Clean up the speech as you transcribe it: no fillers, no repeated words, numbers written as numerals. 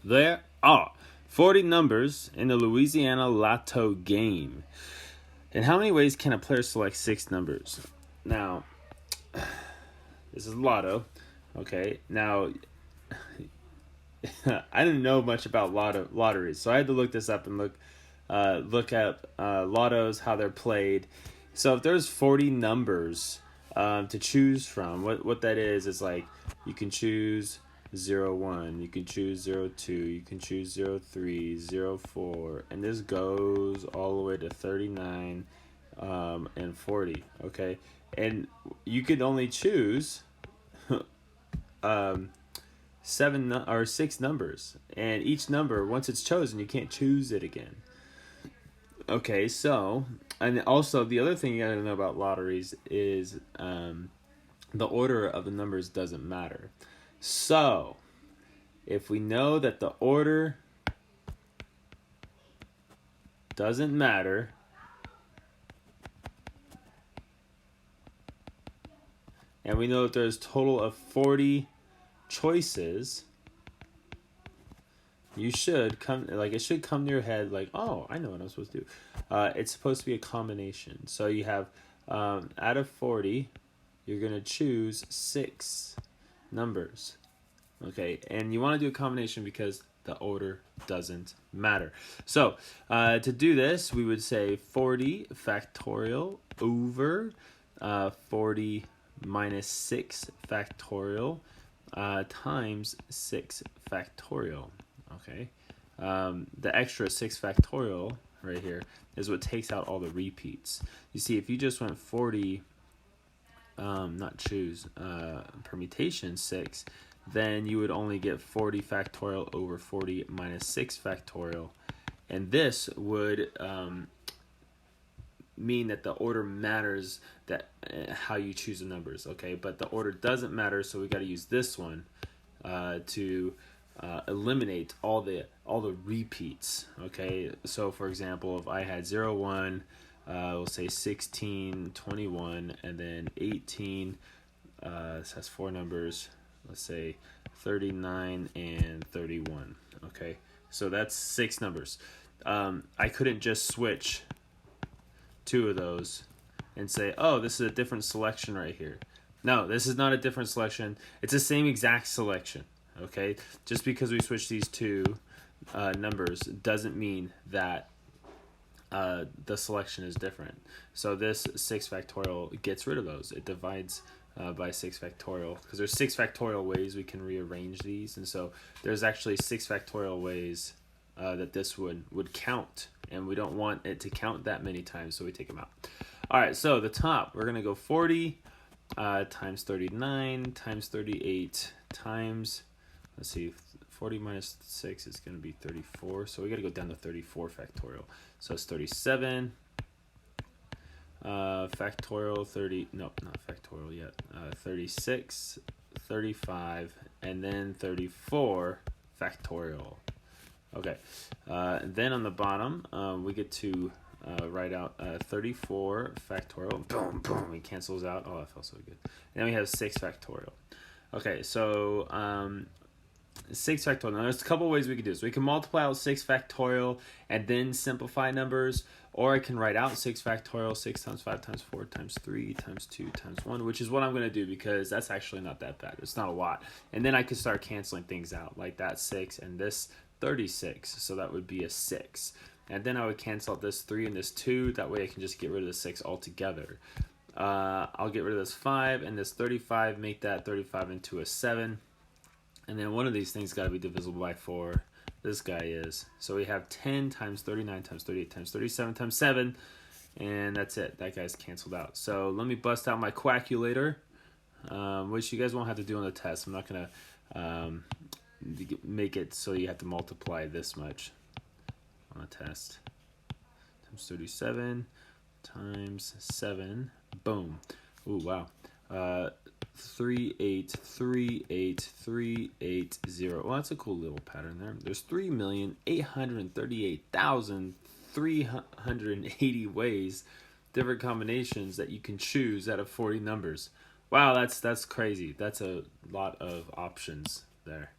There are 40 numbers in the Louisiana Lotto game. In how many ways can a player select 6 numbers? Now, this is Lotto. Okay, now, I didn't know much about lotteries, so I had to look this up and look at lottos, how they're played. So if there's 40 numbers to choose from, what that is like you can choose 01, you can choose 02, you can choose 03, 04, and this goes all the way to 39 and 40. Okay, and you could only choose 6 numbers, and each number, once it's chosen, you can't choose it again. Okay, so, and also the other thing you gotta know about lotteries is the order of the numbers doesn't matter. So, if we know that the order doesn't matter, and we know that there's a total of 40 choices, it should come to your head like, oh, I know what I'm supposed to do. It's supposed to be a combination. So you have, out of 40, you're going to choose 6 numbers. Okay, and you want to do a combination because the order doesn't matter. So to do this, we would say 40 factorial over 40 minus 6 factorial times 6 factorial. Okay, the extra 6 factorial right here is what takes out all the repeats. You see, if you just went 40, permutation 6, then you would only get 40 factorial over 40 minus 6 factorial. And this would mean that the order matters, that how you choose the numbers, okay? But the order doesn't matter, so we got to use this one to eliminate all the repeats, okay? So for example, if I had 01, we'll say 16, 21, and then 18, this has 4 numbers, let's say 39 and 31, okay? So that's 6 numbers. I couldn't just switch 2 of those and say, oh, this is a different selection right here. No, this is not a different selection. It's the same exact selection. Okay, just because we switch these 2 numbers doesn't mean that the selection is different. So this 6 factorial gets rid of those. It divides by 6 factorial because there's 6 factorial ways we can rearrange these, and so there's actually 6 factorial ways that this would count, and we don't want it to count that many times, so we take them out. All right, so the top, we're gonna go 40 times 39 times 38 times, let's see, 40 minus 6 is going to be 34. So we got to go down to 34 factorial. So it's 37 factorial, 30, no, not factorial yet, 36, 35, and then 34 factorial. Okay, and then on the bottom, we get to write out 34 factorial. Boom, boom, it cancels out. Oh, that felt so good. And then we have 6 factorial. Okay, so 6 factorial. Now, there's a couple ways we can do this. We can multiply out 6 factorial and then simplify numbers, or I can write out 6 factorial, 6 times 5 times 4 times 3 times 2 times 1, which is what I'm going to do because that's actually not that bad. It's not a lot. And then I can start canceling things out, like that 6 and this 36. So that would be a 6. And then I would cancel out this 3 and this 2. That way I can just get rid of the 6 altogether. I'll get rid of this 5 and this 35, make that 35 into a 7. And then one of these things got to be divisible by 4. This guy is. So we have 10 times 39 times 38 times 37 times 7. And that's it. That guy's canceled out. So let me bust out my calculator, which you guys won't have to do on the test. I'm not going to make it so you have to multiply this much on a test. Times 37 times 7. Boom. Ooh, wow. 3838380. Well, that's a cool little pattern there. There's 3,838,380 ways, different combinations that you can choose out of 40 numbers. Wow, that's crazy. That's a lot of options there.